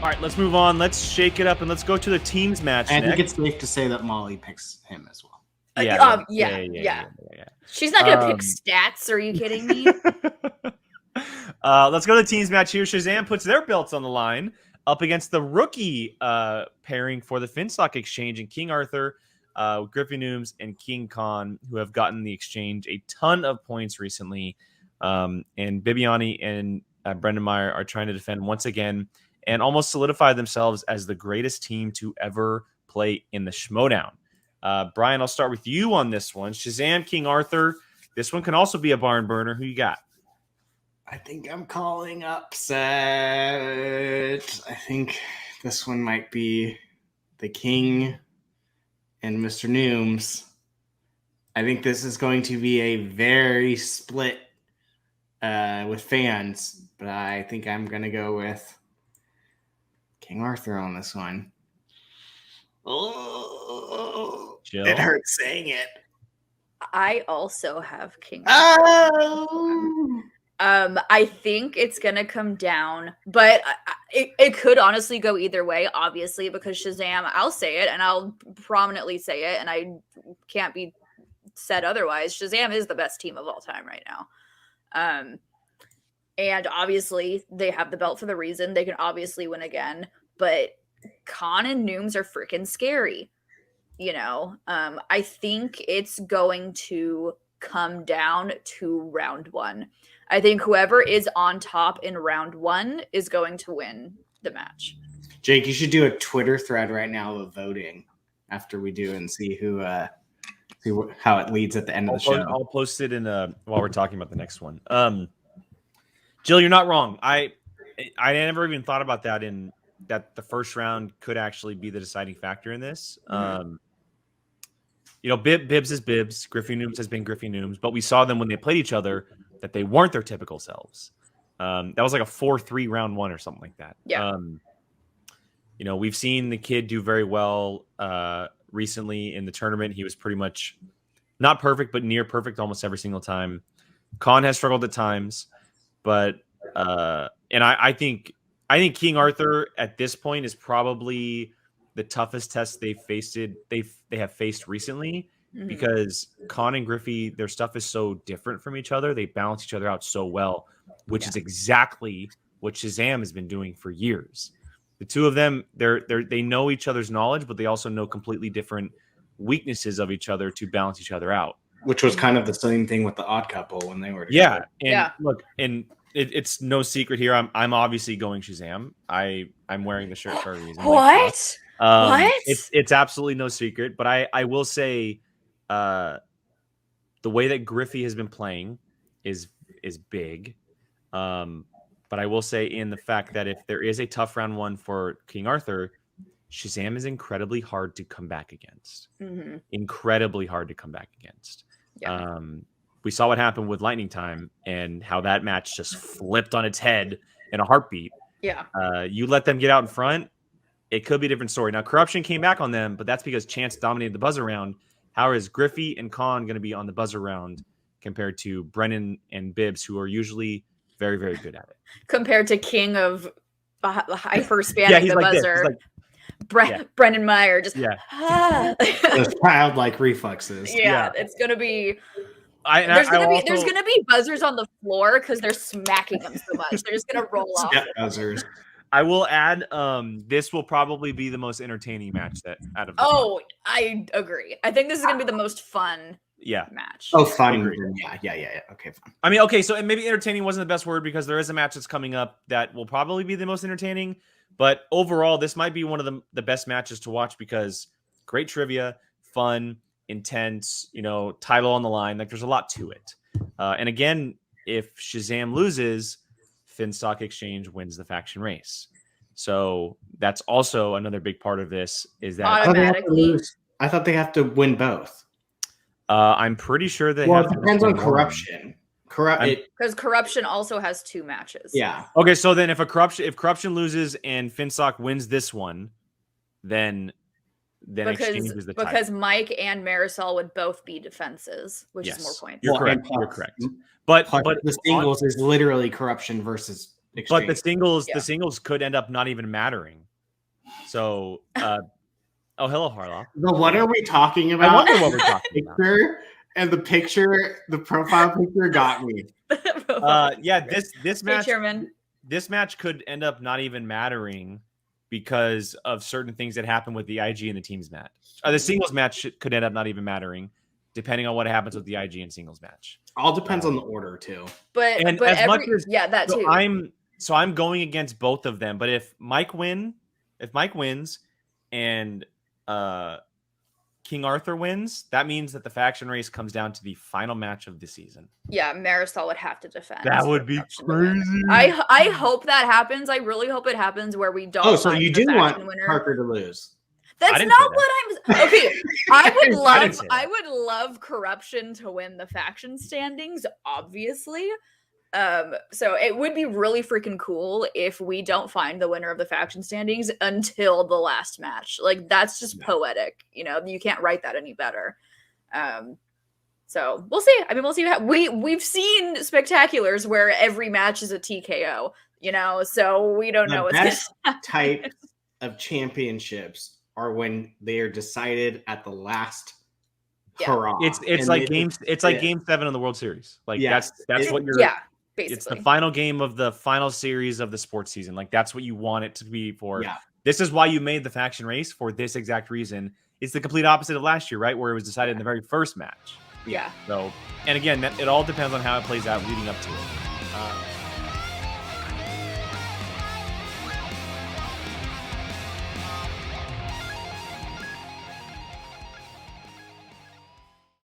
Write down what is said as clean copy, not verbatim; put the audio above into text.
All right, let's move on. Let's shake it up and let's go to the teams match. I think it's safe to say that Molly picks him as well. Yeah. She's not gonna pick stats. Are you kidding me? Let's go to the teams match here. Shazam puts their belts on the line up against the rookie pairing for the Finstock Exchange and King Arthur, Griffey Nooms, and King Khan, who have gotten the exchange a ton of points recently. And Bibiani and Brendan Meyer are trying to defend once again and almost solidify themselves as the greatest team to ever play in the Schmoedown. Brian, I'll start with you on this one. Shazam, King Arthur. This one can also be a barn burner. Who you got? I think I'm calling upset. I think this one might be the King and Mr. Nooms. I think this is going to be a very split with fans, but I think I'm going to go with King Arthur on this one. Oh, Jill? It hurts saying it. I also have King Arthur. I think it's gonna come down, but it could honestly go either way, obviously, because Shazam, I'll say it and I'll prominently say it, and I can't be said otherwise. Shazam is the best team of all time right now. And obviously they have the belt for the reason. They can obviously win again, but Khan and Nooms are freaking scary. You know, I think it's going to come down to round one. I think whoever is on top in round one is going to win the match. Jake, you should do a Twitter thread right now of voting after we do and see who how it leads at the end of the show. I'll post it in while we're talking about the next one. Jill, you're not wrong. I never even thought about that that the first round could actually be the deciding factor in this. Mm-hmm. You know, Bibbs is Bibbs. Griffey Nooms has been Griffey Nooms, but we saw them when they played each other that they weren't their typical selves. That was like a 4-3 round one or something like that. Yeah. You know, we've seen the kid do very well recently in the tournament. He was pretty much not perfect, but near perfect almost every single time. Khan has struggled at times, but and I think King Arthur at this point is probably the toughest test they have faced recently, because Khan and Griffey, their stuff is so different from each other. They balance each other out so well, which is exactly what Shazam has been doing for years. The two of them, they know each other's knowledge, but they also know completely different weaknesses of each other to balance each other out. Which was kind of the same thing with the Odd Couple when they were together. Look, and it's no secret here. I'm obviously going Shazam. I'm wearing the shirt for a reason. What? What? It's absolutely no secret, but I will say, the way that Griffey has been playing is big. But I will say in the fact that if there is a tough round one for King Arthur, Shazam is incredibly hard to come back against. Mm-hmm. Incredibly hard to come back against. Yeah. We saw what happened with Lightning Time and how that match just flipped on its head in a heartbeat. Yeah. You let them get out in front, it could be a different story. Now, Corruption came back on them, but that's because Chance dominated the buzzer round. How is Griffey and Khan going to be on the buzzer round compared to Brennan and Bibbs, who are usually very, very good at it? Compared to King of hyper spanning the buzzer. Brendan Meyer just those childlike reflexes. Yeah, it's gonna be. There's gonna be buzzers on the floor because they're smacking them so much. They're just gonna roll off. Buzzers. I will add, this will probably be the most entertaining match out of. I agree. I think this is gonna be the most fun. Match. Oh, fun. Yeah. Okay, fine. I mean, okay, so and maybe entertaining wasn't the best word because there is a match that's coming up that will probably be the most entertaining. But overall, this might be one of the best matches to watch because great trivia, fun, intense, title on the line. Like there's a lot to it. And again, if Shazam loses, Finstock Exchange wins the faction race. So that's also another big part of this is that automatically. I thought they have to win both. I'm pretty sure they have to depends on Corruption. Because Corruption also has 2 matches. Yeah. Okay, so then if Corruption loses and Finstock wins this one, then Exchange is the title. Because Mike and Marisol would both be defenses, which is more points. You're correct. But the singles is literally Corruption versus But the exchange. singles could end up not even mattering. So, oh, hello, Harloff. But what are we talking about? I wonder what we're talking about. And the profile picture got me. Yeah, this match, Chairman. This match could end up not even mattering because of certain things that happen with the IG and the teams match. The singles match could end up not even mattering, depending on what happens with the IG and singles match. All depends on the order too. But that so too. I'm going against both of them. But if Mike wins and King Arthur wins, that means that the faction race comes down to the final match of the season. Yeah, Marisol would have to defend. That would be crazy. I hope that happens. I really hope it happens where we don't. Oh, so you do want Parker to lose? That's not what I'm. Okay, I would love corruption to win the faction standings, obviously. So it would be really freaking cool if we don't find the winner of the faction standings until the last match. Like, that's just poetic. You know, you can't write that any better. So we'll see. I mean, we'll see. We've seen spectaculars where every match is a TKO. You know, so we don't know what's best type of championships are when they are decided at the last hurrah. It's like game 7 of the World Series. Like that's what you're. Yeah. Basically. It's the final game of the final series of the sports season. Like, that's what you want it to be for. Yeah. This is why you made the faction race, for this exact reason. It's the complete opposite of last year, right? Where it was decided in the very first match. Yeah. So, and again, it all depends on how it plays out leading up to it.